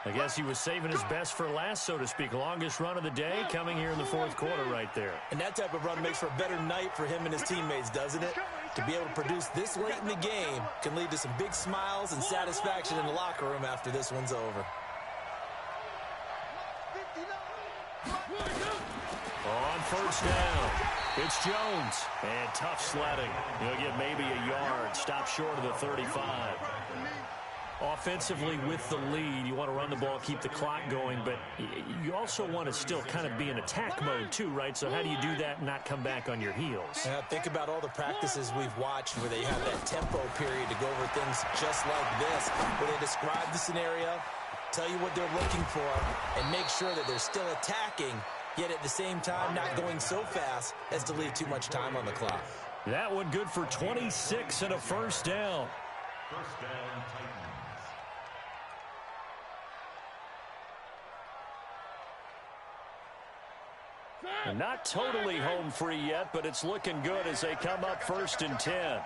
I guess he was saving his best for last, so to speak. Longest run of the day coming here in the 4th quarter right there. And that type of run makes for a better night for him and his teammates, doesn't it? To be able to produce this late in the game can lead to some big smiles and satisfaction in the locker room after this one's over. On 1st down, it's Jones. And tough sledding. He'll get maybe a yard. Stop short of the 35. Offensively with the lead, you want to run the ball, keep the clock going, but you also want to still kind of be in attack mode too, right? So how do you do that and not come back on your heels? Think about all the practices we've watched where they have that tempo period to go over things just like this, where they describe the scenario, tell you what they're looking for, and make sure that they're still attacking, yet at the same time not going so fast as to leave too much time on the clock. That one good for 26 and a 1st down. 1st down, Titans. Not totally home free yet, but it's looking good as they come up 1st and 10. Hey,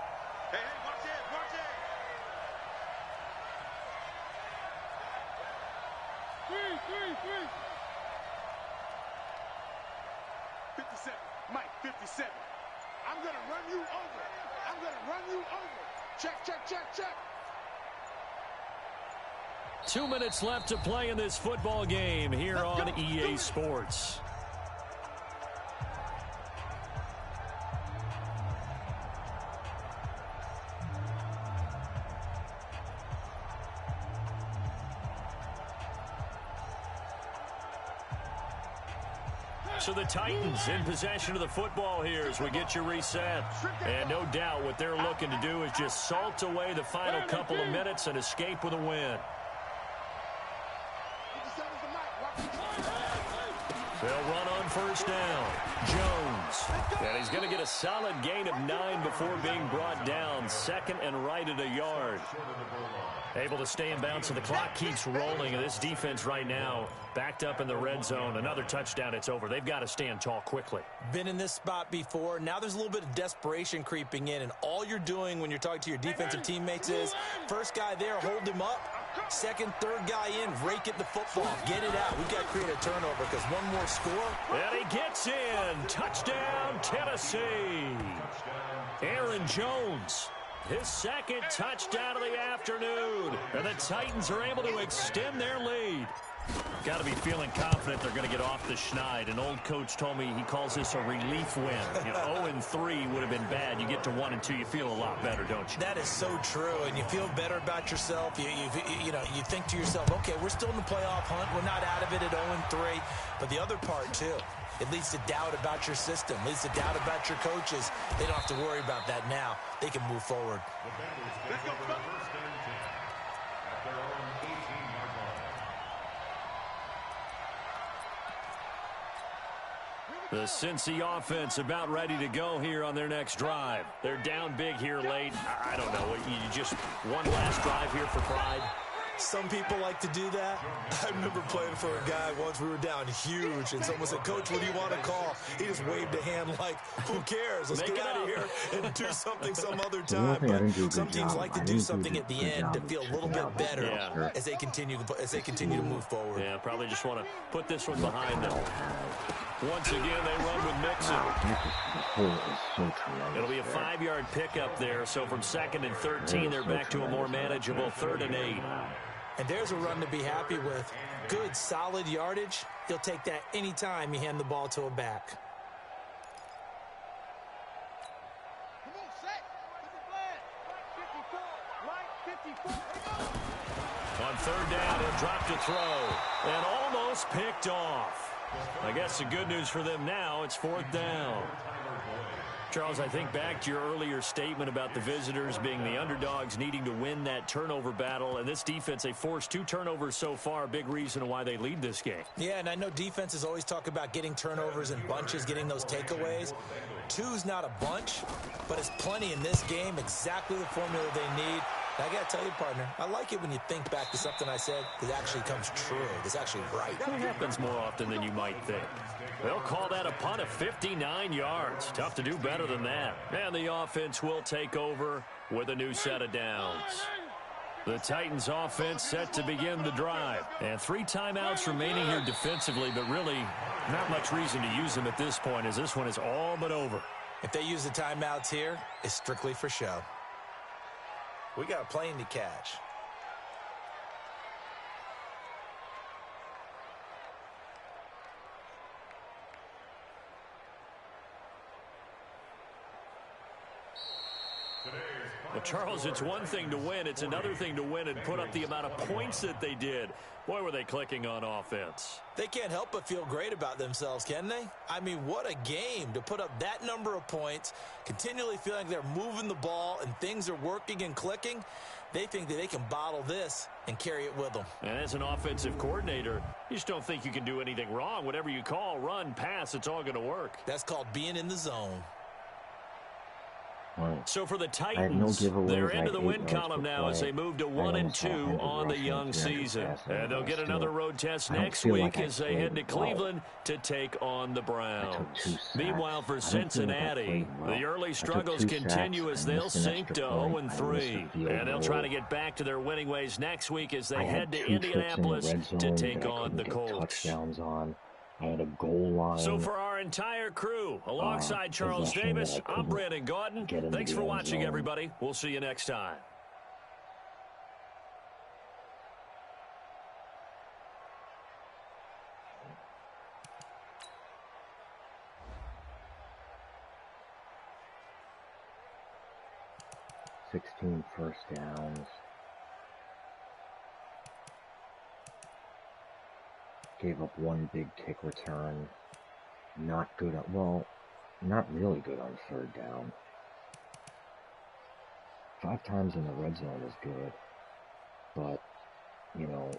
watch it. 57, Mike, 57. I'm going to run you over. Check. 2 minutes left to play in this football game here on EA Sports. So the Titans in possession of the football here as we get you reset. And no doubt what they're looking to do is just salt away the final couple of minutes and escape with a win. They'll run on first down. Jones. And he's going to get a solid gain of 9 before being brought down. Second and right at a yard. Able to stay in bounds, so the clock keeps rolling. And this defense right now backed up in the red zone. Another touchdown, it's over. They've got to stand tall quickly. Been in this spot before. Now there's a little bit of desperation creeping in. And all you're doing when you're talking to your defensive teammates is, first guy there, hold him up. Second, third guy in, rake at the football. Get it out. We've got to create a turnover because one more score. And he gets in. Touchdown, Tennessee. Aaron Jones. His second touchdown of the afternoon. And the Titans are able to extend their lead. Got to be feeling confident they're going to get off the schneid. An old coach told me he calls this a relief win. 0-3 would have been bad. You get to 1-2, you feel a lot better, don't you? That is so true, and you feel better about yourself. You think to yourself, okay, we're still in the playoff hunt. We're not out of it at 0-3. But the other part, too, it leads to doubt about your system, leads to doubt about your coaches. They don't have to worry about that now. They can move forward. Let's go, The Cincy offense about ready to go here on their next drive. They're down big here late. I don't know. You just one last drive here for pride? Some people like to do that. I remember playing for a guy once. We were down huge, and someone said, Coach, what do you want to call? He just waved a hand like, who cares? Let's get out of here and do something some other time. But some teams like to do something at the end to feel a little bit better as they continue to move forward. Yeah, probably just want to put this one behind them. Once again, they run with Mixon. It'll be a 5-yard pickup there. So from 2nd and 13, they're back to a more manageable 3rd and 8. And there's a run to be happy with. Good, solid yardage. He'll take that any time you hand the ball to a back. Come on, set. Right 54. On 3rd down, he'll drop to throw. And almost picked off. I guess the good news for them now, it's 4th down. Charles, I think back to your earlier statement about the visitors being the underdogs, needing to win that turnover battle. And this defense, they forced 2 turnovers so far, a big reason why they lead this game. Yeah, and I know defenses always talk about getting turnovers in bunches, getting those takeaways. 2's not a bunch, but it's plenty in this game, exactly the formula they need. And I got to tell you, partner, I like it when you think back to something I said that actually comes true, that's actually right. That happens more often than you might think. They'll call that a punt of 59 yards. Tough to do better than that. And the offense will take over with a new set of downs. The Titans offense set to begin the drive. And 3 timeouts remaining here defensively, but really not much reason to use them at this point as this one is all but over. If they use the timeouts here, it's strictly for show. We got a plane to catch. Well, Charles, it's one thing to win. It's another thing to win and put up the amount of points that they did. Boy, were they clicking on offense. They can't help but feel great about themselves, can they? I mean, what a game to put up that number of points, continually feeling like they're moving the ball and things are working and clicking. They think that they can bottle this and carry it with them. And as an offensive coordinator, you just don't think you can do anything wrong. Whatever you call, run, pass, it's all going to work. That's called being in the zone. So for the Titans, they're into the win column now as they move to 1-2 on the young season. And they'll get another road test next week as they head to Cleveland to take on the Browns. Meanwhile, for Cincinnati, the early struggles continue as they'll sink to 0-3. And they'll try to get back to their winning ways next week as they head to Indianapolis to take on the Colts. I had a goal line. So for our entire crew, alongside Charles Davis, I'm Brandon Gaudin. Thanks for watching, everybody. We'll see you next time. First downs. Gave up 1 big kick return. not good on, well, not really good on third down. 5 times in the red zone is good, but, you know,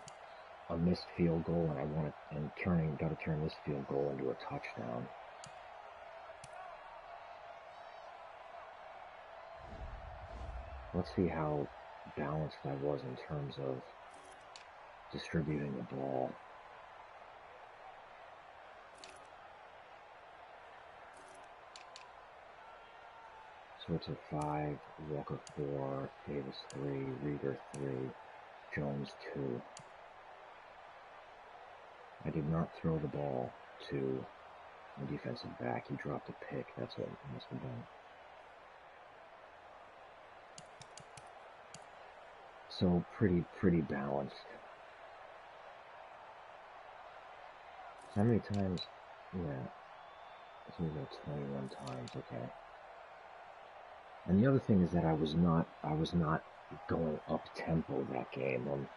a missed field goal, and got to turn this field goal into a touchdown. Let's see how balanced I was in terms of distributing the ball. Schwartz 5, Walker 4, Davis 3, Rieger 3, Jones 2. I did not throw the ball to the defensive back. He dropped a pick. That's what it must have been. So pretty balanced. How many times? Yeah. So we got 21 times. Okay. And the other thing is that I was not going up tempo that game. I'm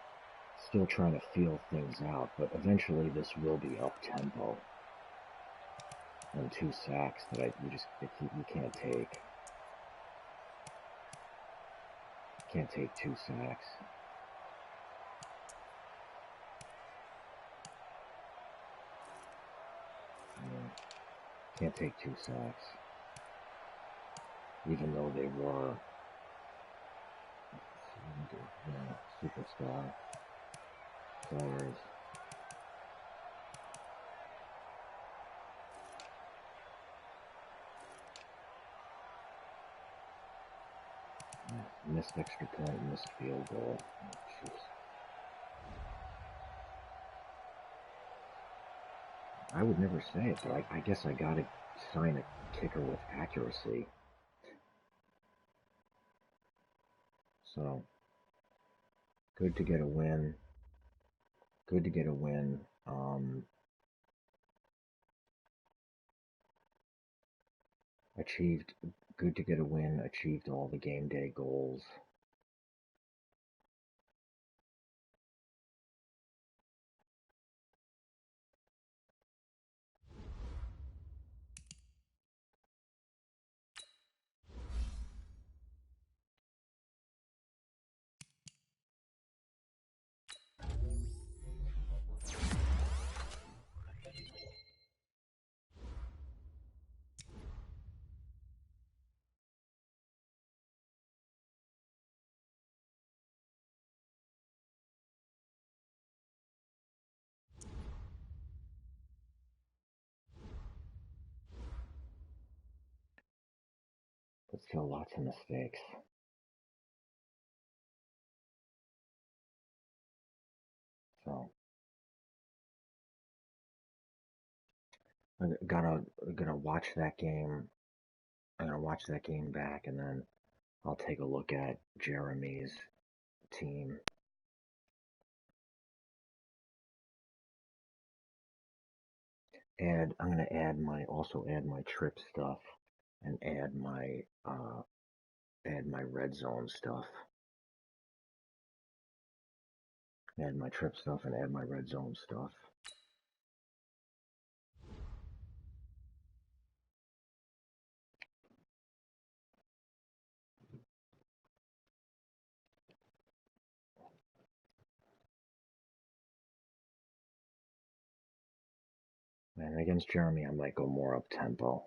still trying to feel things out, but eventually this will be up tempo. And 2 sacks that you can't take. Can't take 2 sacks. Can't take 2 sacks. Even though they were, superstar players. Missed extra point, missed field goal. Oh, I would never say it, but I guess I gotta sign a kicker with accuracy. So, good to get a win. Good to get a win. Good to get a win. Achieved all the game day goals. But still lots of mistakes. So I'm gonna watch that game. I'm gonna watch that game back, and then I'll take a look at Jeremy's team. I'm gonna also add my trip stuff, and add my red zone stuff. Add my trip stuff and add my red zone stuff. And against Jeremy, I might go more up tempo.